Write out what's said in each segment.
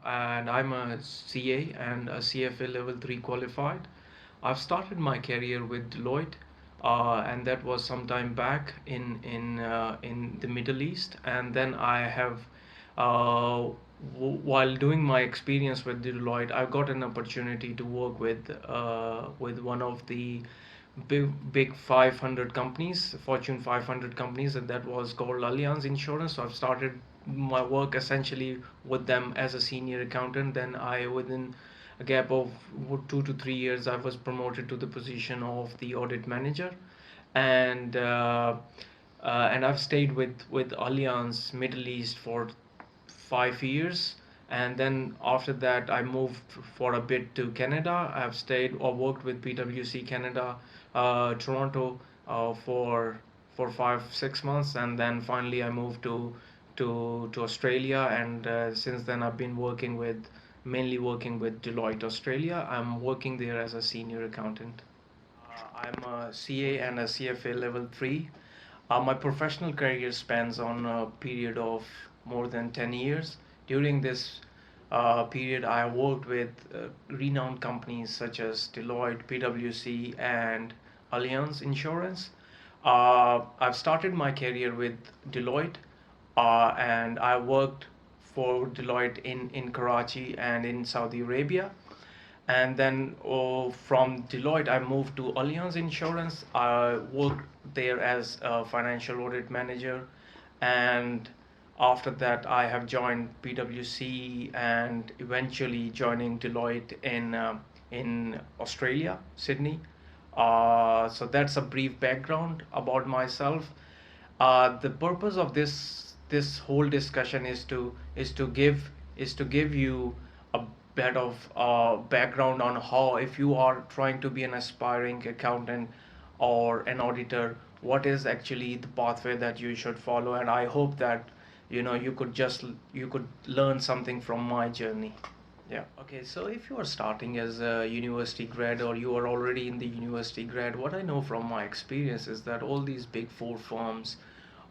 and I'm a CA and a CFA level 3 qualified. I've started my career with Deloitte, and that was some time back in the Middle East. And then I have, while doing my experience with Deloitte, I got an opportunity to work with one of the big 500 companies, Fortune 500 companies, and that was called Allianz Insurance. So I've started my work essentially with them as a senior accountant. Then I, within a gap of 2 to 3 years, I was promoted to the position of the audit manager, and and I've stayed with Allianz Middle East for 5 years. And then after that I moved for a bit to Canada. I've stayed or worked with PwC Canada, Toronto, for 5 6 months, and then finally I moved to Australia. And since then I've been mainly working with Deloitte Australia. I'm working there as a senior accountant. I'm a CA and a CFA level 3. My professional career spans on a period of more than 10 years. During this period, I worked with renowned companies such as Deloitte, PwC, and Allianz Insurance. I've started my career with Deloitte, and I worked for Deloitte in Karachi and in Saudi Arabia. And then from Deloitte, I moved to Allianz Insurance. I worked there as a financial audit manager. And after that, I have joined PwC and eventually joining Deloitte in Australia, Sydney. So that's a brief background about myself. The purpose of this whole discussion is to give you a bit of background on how, if you are trying to be an aspiring accountant or an auditor, what is actually the pathway that you should follow. And I hope that you could learn something from my journey. Yeah. Okay, so if you are starting as a university grad or you are already in the university grad, what I know from my experience is that all these big four firms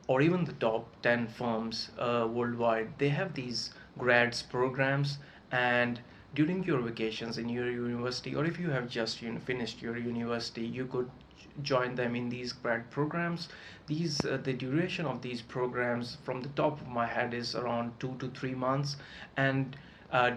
or even the top 10 firms worldwide, they have these grads programs. And during your vacations in your university, or if you have just finished your university, you could join them in these grad programs. The duration of these programs from the top of my head is around 2 to 3 months. And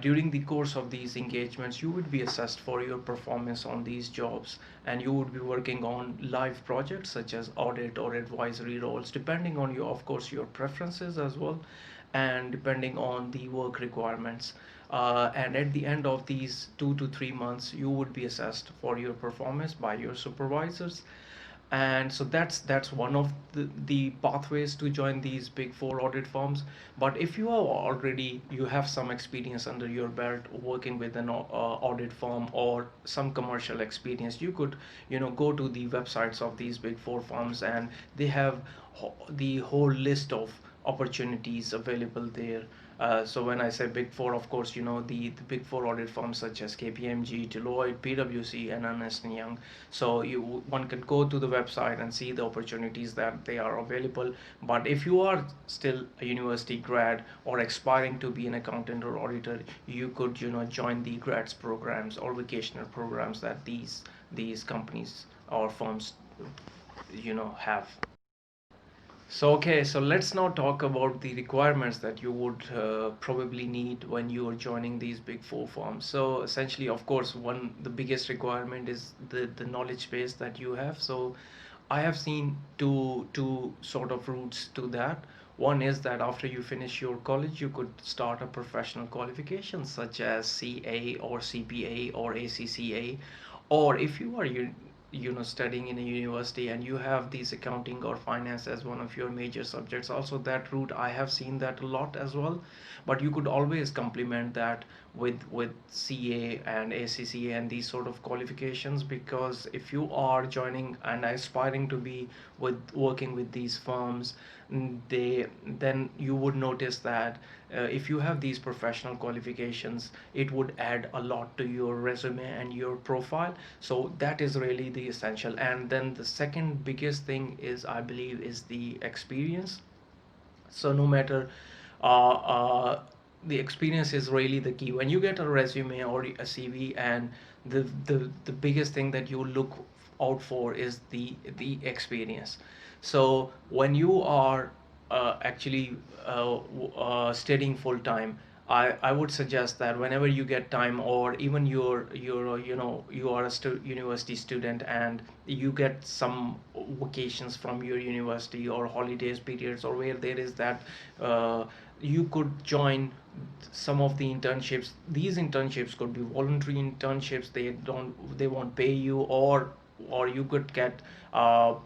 during the course of these engagements, you would be assessed for your performance on these jobs, and you would be working on live projects such as audit or advisory roles, depending on your, of course, your preferences as well, and depending on the work requirements. And at the end of these 2 to 3 months, you would be assessed for your performance by your supervisors. And so that's one of the pathways to join these big four audit firms. But if you have some experience under your belt working with an audit firm or some commercial experience, you could go to the websites of these big four firms, and they have the whole list of opportunities available there. So when I say big four, of course, the big four audit firms such as KPMG, Deloitte, PwC, and Ernst and Young. So one can go to the website and see the opportunities that they are available. But if you are still a university grad or aspiring to be an accountant or auditor, you could join the grads programs or vocational programs that these companies or firms have. So, okay, so let's now talk about the requirements that you would probably need when you are joining these big four firms. So, essentially, of course, the biggest requirement is the knowledge base that you have. So, I have seen two sort of routes to that. One is that after you finish your college, you could start a professional qualification such as CA or CPA or ACCA. Or if you are studying in a university and you have these accounting or finance as one of your major subjects, also that route I have seen that a lot as well. But you could always complement that with CA and ACCA and these sort of qualifications, because if you are joining and aspiring to be with working with these firms, then you would notice that if you have these professional qualifications, it would add a lot to your resume and your profile. So that is really the essential. And then the second biggest thing is, I believe, is the experience. So no matter uh, uh, the experience is really the key when you get a resume or a CV, and the biggest thing that you look out for is the experience. So when you are actually studying full time, I would suggest that whenever you get time, or even you're you are a university student and you get some vacations from your university or holidays periods, or where there is that you could join some of the internships. These internships could be voluntary internships. They won't pay you, or you could get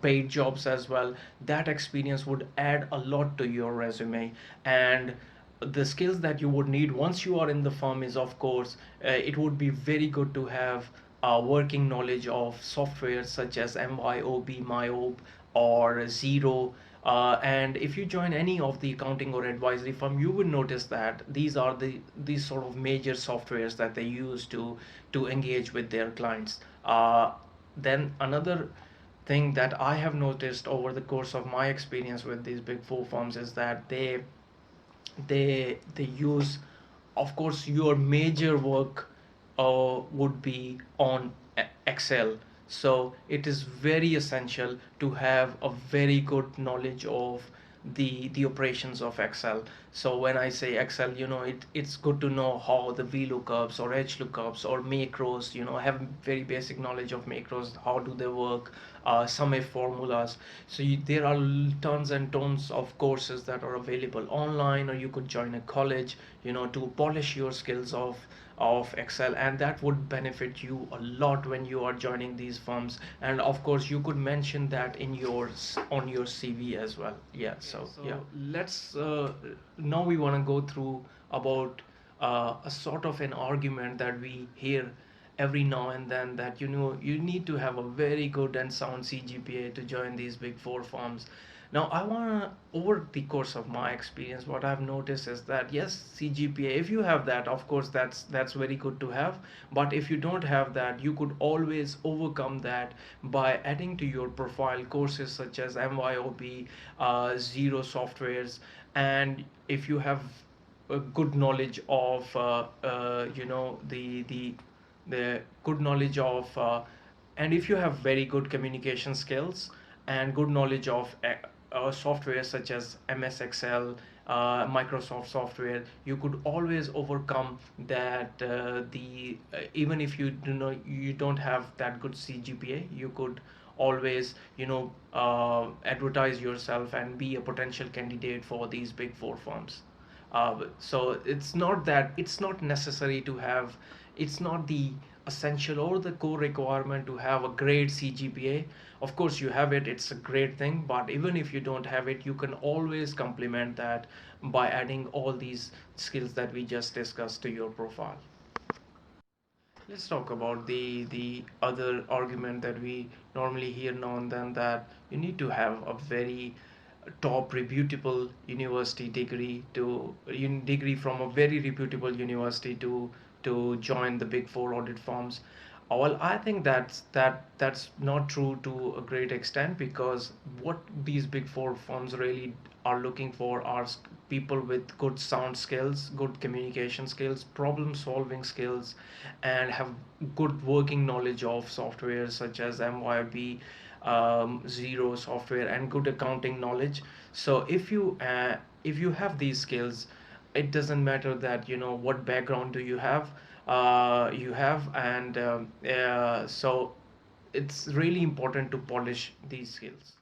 paid jobs as well. That experience would add a lot to your resume. And the skills that you would need once you are in the firm is, of course, it would be very good to have working knowledge of software such as MYOB, or Zero. And if you join any of the accounting or advisory firm, you will notice that these sort of major softwares that they use to engage with their clients. Then another thing that I have noticed over the course of my experience with these big four firms is that they use, of course, your major work would be on Excel. So it is very essential to have a very good knowledge of the operations of Excel. So when I say Excel, it's good to know how the VLOOKUPs or HLOOKUPs or macros, have very basic knowledge of macros. How do they work? Some if formulas. So there are tons and tons of courses that are available online, or you could join a college, to polish your skills of Excel, and that would benefit you a lot when you are joining these firms. And of course, you could mention that in yours on your CV as well. Yeah. Okay, So so yeah, let's now we want to go through about a sort of an argument that we hear every now and then, that you need to have a very good and sound CGPA to join these big four firms. Now, I want to, over the course of my experience, what I've noticed is that yes, CGPA, if you have that, of course, that's very good to have. But if you don't have that, you could always overcome that by adding to your profile courses such as MYOB, Zero softwares, and if you have a good knowledge of the good knowledge of and if you have very good communication skills and good knowledge of software such as MS Excel, Microsoft software, you could always overcome that. The Even if you don't have that good CGPA, you could always advertise yourself and be a potential candidate for these big four firms. So it's not necessary to have, it's not the essential or the core requirement to have a great CGPA. Of course, you have it, it's a great thing, but even if you don't have it, you can always complement that by adding all these skills that we just discussed to your profile. Let's talk about the other argument that we normally hear now and then, that you need to have a very top reputable university degree degree from a very reputable university to join the big four audit firms. Well, I think that's not true to a great extent, because what these big four firms really are looking for are people with good sound skills, good communication skills, problem solving skills, and have good working knowledge of software such as MYB, Zero software, and good accounting knowledge. So if you have these skills, it doesn't matter that what background do you have, and so it's really important to polish these skills.